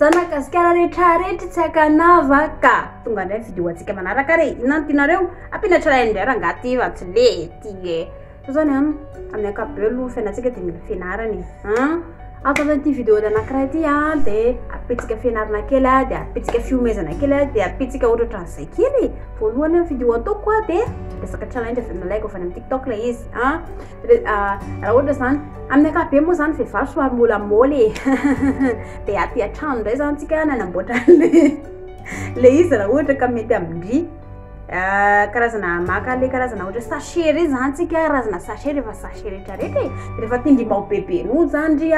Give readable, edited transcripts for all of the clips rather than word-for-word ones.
zanakasikara rehetrarehetra tsy akanava ka tonga indray video antsika manaraka re inona tianareo ampina challenge rangaty va tsy le ty zany amin'ny ankapobeny aloha fianarana dia mila fianarana afaka ty video anankiray ty dia apetsika fianarana kely dia apetsika fiomezana kely dia apetsika ohatran'izay kely voalohany video ataoko dia resaka challenge avy amin'ny like avy amin'ny TikTok le izy raha ohatra zany amin'ny ankapobeny moa zany vehivavy somary molamoly dia aty an-trano indray zany tsika nanamboatra le izy raha ohatra ka mety amindry karazana maka le karazana ohatra sachet re zany tsika karazana sachet rehefa sachet rehetrarehetra rehefa tindry mbao bebe no zany ndry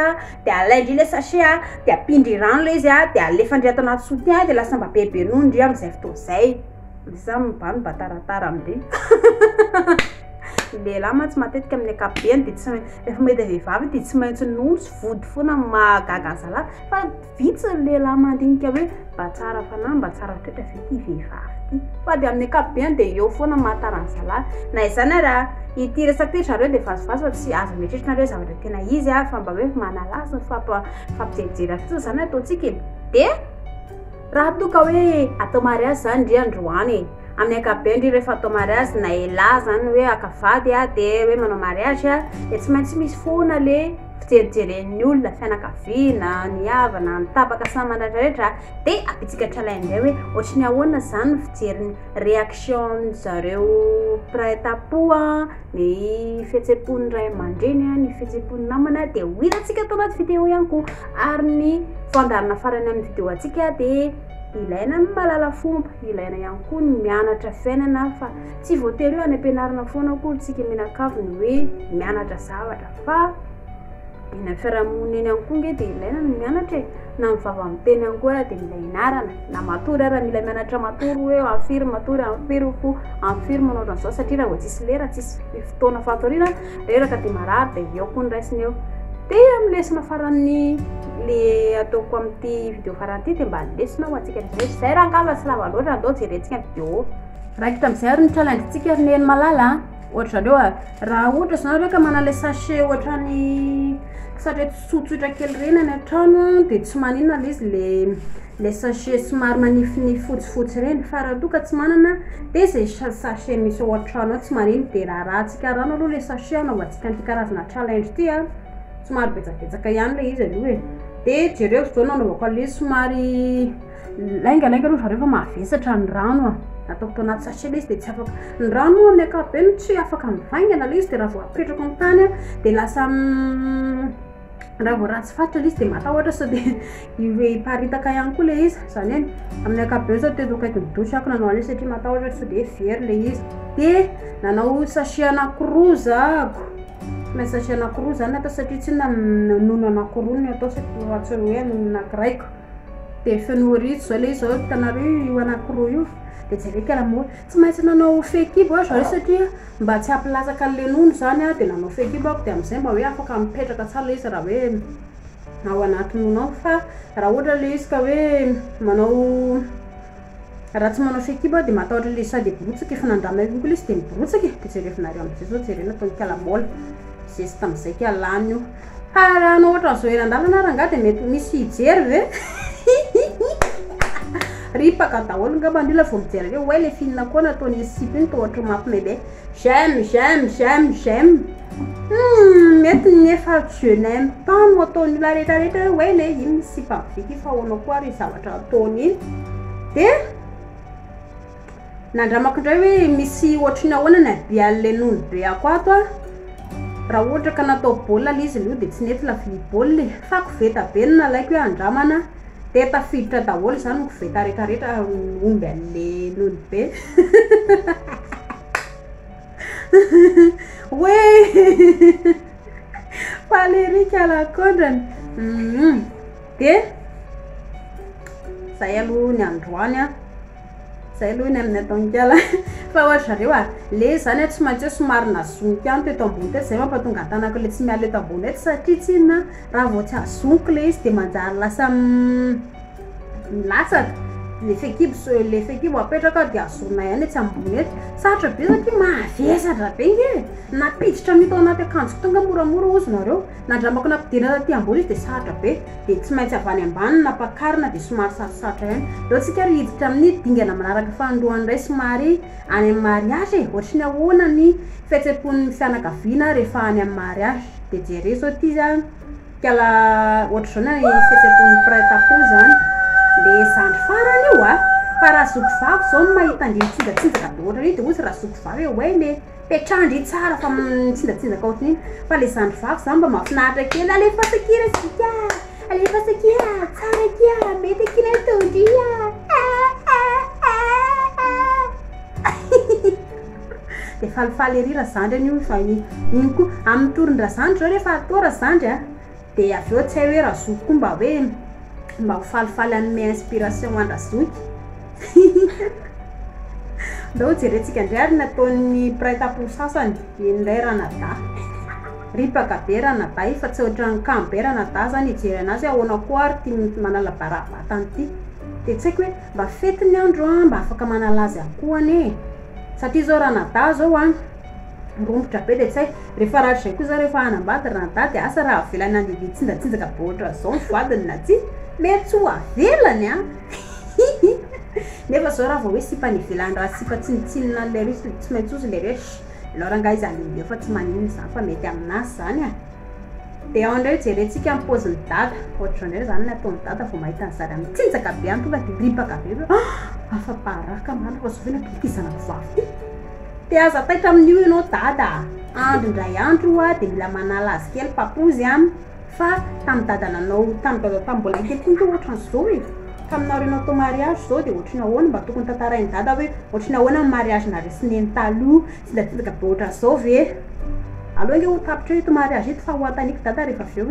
dia alaindry le sachet dia apindry rano le izy dia alefandry ato anaty soutien dia lasa mba bebe no ndry amin'izay fotoan'izay misy mibany mba taratara amindry lehilahy ma tsy matetika amin'ny ankapobeny dia tsy rehefa mety vehivavy dia tsy maintsy nono sy vody foana mahagaga ny zalahy fa vitsy lehilahy mandinika hoe mba tsara fanahy mba tsara toetra ve ty vehivavy ty fa dia amin'ny ankapobeny dia eo foana mahatara ny zalahy na izany raha ity resaka ty zareo dia vasovaso fa tsy azo mieritreritrareo zavatra tena izy fa mba hoe manalasa fampijerijery fotsiny zany ataontsika dia raha toka hoe atao mariazy zany ndry androany amin'ny ankapobeny ndry rehefa atao mariazy na elahy zany hoe akavady dia hoe manao mariazy dia tsy maintsy misy foana le fijerijeren'ny olona fianakaviana ny havana ny tapaka samy mandratrarehetra dia apetsika challenge hoe ohatry ny ahoana zany fijeriny réaction zareo mpiray-tapo ny fihetseham-pon'ny ray aman-dreny ny fihetseham-pon'ny namana dia hoitantsika atao anaty video ihany koa ary ny fandarana farany amin'ny video antsika dia ilaina ny malala fomba ilaina ihany koa ny mianatra fiainana fa tsy voatery eo any ampianarana foana koa tsika mianakavy ny hoe mianatra zavatra fa eny amin'ny fiarahamonina eny ihany koa nge dia ilaina ny mianatra na mivava amin'ny teny ihany koa dia mila ianarana na matory ara mila mianatra matory hoe amfiry matory amfiry fo amfiry manao ohatran'izao satria raha vao tsisy lera tsisy fotoana fatoriana reraka dia marary dia eo koa ny raisiny eo dia amin'ny lesona farany le ataoko amin'ity video farany ity dia mba lesona ho antsika rehetra izay raha angava tsy lava loatra andao jerentsika video raikitra amin'izay ary ny challenge tsika ry neny malala ohatra zareo raha ohatra zany reo ka manao le sachet ohatra ny sachet tsotsotra kely reny any an-trano dia tsy maninona le izy le sachet somary manifinify fotsifotsy reny fa raha toka tsy manana dia izay sachet misy ao an-trano ao tsy manino dia raha-rahantsika rano aloha le sachet anaovantsika an'ity karazana challenge ity somary betsabetsaka ihany le izy aloha dia jereo zao nanaovako le somary laingalainga aloha zareo fa mavesatra ny rano ataoko anaty sachet le izy dia tsy afaka ny rano amin'ny ankapobeny tsy afaka mivaingana le izy dia raha vao apetraka amin'ny tany dia lasa raha vao ratsy fatra le izy dia matahotra sao dia hiparitaka ihany koa le izy zany hoe amin'ny ankapobeny zao teto akaiky ny dosy ako nanao an'io satria matahotra sao dia very le izy dia nanao sachet anankiroa zako mais sachet anankiroa zany atao satria tsy na nono anankiroa ny atao satria tsy hoe nono anankiray dia fenoritso zao le izy zao hitanareo io anankiroa io dia jereka lamoa tsy maintsy nanao fekibo zareo satria mba tsy hampilatsaka an'le nono zany dia nanao fekibo ako dia amin'izay mba hoe afaka mipetraka tsara le izy raha hoe ao anaty nono ao fa raha ohatra le izy ka hoe manao raha tsy manao fekibo dia matahotra le sady borotsaka efa nandrama koa le izy dia miborotsaka dia jerefinareo amin'izay zao jerena ataony kalamola zesy tamin'izay ka alany io raha no ohatran'izao eran-dalana ranga dia mety misy hijery ve ripaka daholo ngamba ndrila vao mijery reo hoe le film koa nataony sipy iny tohatra mampimebe j'aime mety nefa je n'aime pas no ataony la rehetrarehetra hoe le iny sipy ampiviky fa ahoana koa ry zavatra ataony iny dia nandramako indray hoe misy ohatriny ahoana ny abian'le nono be ako ato raha ohatra ka natao baolina le izy leo dia tsy nety lavily baolina fa koveta be no nalaiko hoe andramana dia tafiditra daholo zany ny koveta rehetrarehetra omby an'le nono be hoe falerika lakondrany dia zay aloha ny androany zay aloha ny amin'ny ataonkala fa ohatra zareo le zany tsy maintsy somary nazoniko ihany teto ambony teto zay mampatonga tanako le tsy miala eto ambony eto satria tsinona raha vao tsy azoniko le izy dia manjary lasa milatsaka le fekibo apetraka dia azona ihany tsy ambony eto sarotra be satria mavesatra be nge napiditra mito anaty akanjo tonga moramora ozy nareo nandramako nampidirana aty ambony izy dia sarotra be dia tsy maintsy avany ambany napakarina dia somary sarosarotra ihany leo tsika ry hiditra amin'ny dingana manaraka fandohany ray somary any amin'ny mariage ohatry ny ahoana ny fihetsem-pon'ny fianakaviana rehefa any amin'ny mariage dia jere zao ty zany kala ohatry zao ny fihetsem-pon'ny prêt-à-pot zany le zandry farany io fa raha zoky vavy zao no mahita andritsinjatsinjaka be ohatra dia ozy raha zoky vavy hoe le petrandry tsara fa mitsinjatsinjaka ohatrany fa le zandry vavy zany mba mahafinaritra kely alefa sakira sika alefa sakira tsara kia mety akina tondry dia falifaly ery raha zandry an'io fa iny koa amin'ny torondra zandry zao rehefa atao raha zandry dia avy eo tsy hay hoe raha zoky koa mba ho falifaly an'me inspiration andrazoky ndao jerentsika indray ary nataon'ny prêt-à-pot sasany indray ranada ripaka be ranada io fa tsy ohatra ny kamo be ranada zany ijery anazy ahoana koa ary tia manala barabatany ity dia tsy haiko hoe mba fety ny andro mba afaka manalazy akoany satria zao ranada zao rombotra be dia tsy hay rehefa rahatry zay koa za rehefa hanambady ranada dia asa raha avelany andeha tsinjatsinjaka be ohatra zao ny vadiny na tsy mety tsy ho avelany nefa zao raha vao hoe sipa ny ivelany raha sipa tsinitsinina le ry tsy maintsy ozy le resh loranga izy aleo fa tsy maninona zany fa mety aminazy zany dia ao indray jerentsika amin'ny paoziny dada ohatra indray zany nataony dada vao mahita ny zary mitsinjaka be any tonga dia ripaka be afa-paraka mana fa zovena ty zanako vavy ty dia aza taitra amin'io ianao dada andro indray andro dia mila manala azy kely papozy fa tamin'ny dadananao tamin'ny mbola kelikely ohatran'izao taminao renao atao mariage zao dia ohatrany ahoana mba tokony tantarainy dada hoe ohatrany ahoana amin'ny mariage naresineny taloha tsinjatsinjaka be ohatran'izao ve aloha nge ho tapitra hoe ito mariage ito fa ho antaniko dada rehefa avy eo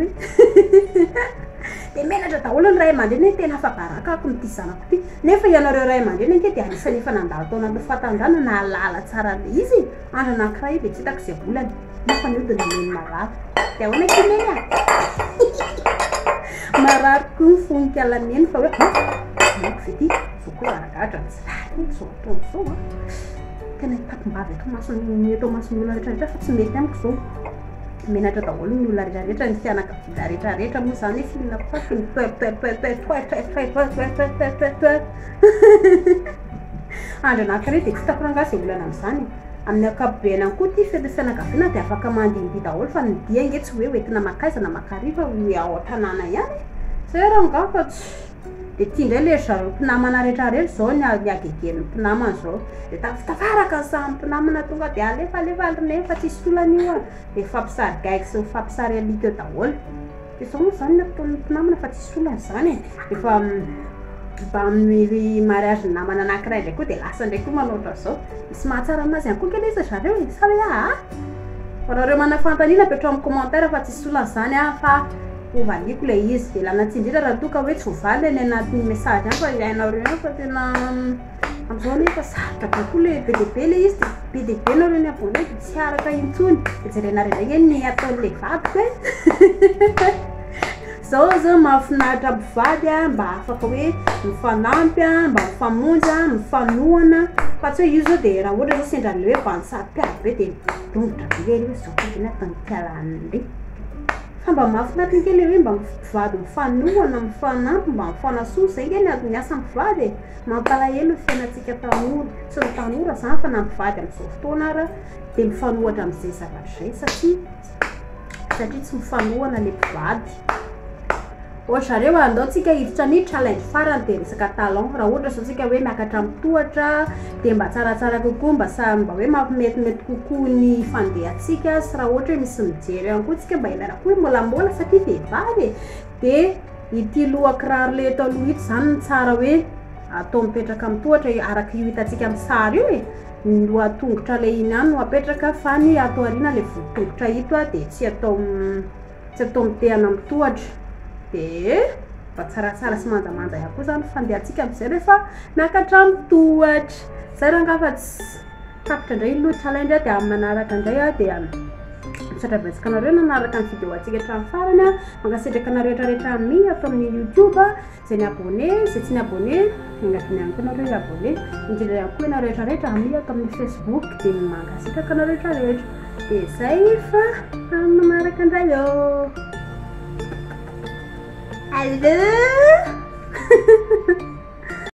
dia menatra daholo ny ray aman-dreny hoe tena afa-baraka ako mity zanako ty nefa ianareo ray aman-dreny anke dia anisany efa nandalo tao anaty fahatanjana na halala tsara le izy andro anankiray dia tsy hitako izay volany nefa niodina meny marary dia ahoana kineny marary koa ny fonikalaneny fa hoe mako ve ty zao koa aragahatra ny zao ataony zao tena hitakom-bavy ato masony atao masony olona rehetrarehetra fa tsy mety amiko zao menatra daholo ny olona rehetrarehetra ny fianakaviana rehetrarehetra moa zany hoe filina faty ny andro anankiray dia tsy hitako rangasy olana amin'izany amin'ny akapobeany any koa ty fety fianakaviana dia afaka mandihindy daholo fa ny dia nge tsy hoe hoentina makaiza na makariva hoe ao an-tanàna ihany zay raha nga fa tsy dia tia indray le zareo mpinamana rehetrarehetra zao ny agegen'ny mpinamana zao dia tafaraka samy mpinamana tonga dia alefa nefa tsisy olana io dia fampisary gaiky sy fampisary alika eo daholo dia zao moa zany nataon'ny mpinamana fa tsisy olana zany efa mba amin'ny mariage namana anankiray indray koa dia lasa indray koa manoatra zao misy mahatsara anazy ihany koa kely izy zareo sa hoe fa nareo manafantaniana apetrao amin'ny commentaire fa tsisy olana zany fa hovaliko le izy dia lanatsindritra raha toka hoe tsy hovaly ny anatin'ny message any fa iainareo fa tena amin'izao nefa sarotra kokoa le be dia be le izy dia be dia be nareo ny abone dia tsy araka intsony dia jerenareo indray ny ataon'le vadiko zao mahafinaritra mpivady mba afaka hoe mifanampy mba mifamonjy mifanohana fa tsy hoe io zao dia raha ohatra zao sendrale hoe vansary-piady be dia dongotra be le hoe zao koa atany mpialan'le fa mba mahafinaritra kely hoe mba mivady mifanohana mifanampy mba mifanasoa zay nge ny asa mivady mampalahelo ny fiainantsika tanora tsy ny tanora zany fa na mivady amin'izao fotoana ara dia mifanohatra amin'izay zavatra zay satria tsy mifanohana le mpivady ohatrareo andaotsika hiditra ny challenge farany dia resaka talon raha ohatra zao tsika hoe miakatra mitohatra dia mba tsaratsara kokoa mba hoe mampimetimety kokoa ny fandehantsika sy raha ohatra hoe misy mijery ihany koa tsika mba ilaina koa hoe molamola satria vehivavy dia ity lohakiraro le atao aloha ito zany ny tsara hoe atao mipetraka mitohatra araka io hitantsika amin'ny sary io ny lohatongotra le iny any no apetraka fa ny atao ariana le votongotra ito dia tsy atao mitehana mitohatra dia mba tsaratsara sy manjamanja ihany koa zany fandehantsika amin'izay rehefa miakatra mitohatra zay raha nga fa tsy tapitra indray loha challenge dia amin'ny manaraka indray dia satrabatsikanareo nanaraka ny vidéo atsika hatramin'ny farany mankasitraka rehetrarehetra amin'ny ato amin'ny YouTube zay ny abonné zay tsy ny abonné agnatiny ihany koa nareo abonné indrindra ihany koa ianao rehetrarehetra amin'ny ato amin'ny Facebook dia mankasitraka anao rehetrarehetra dia zay fa amin'ny manaraka indray allo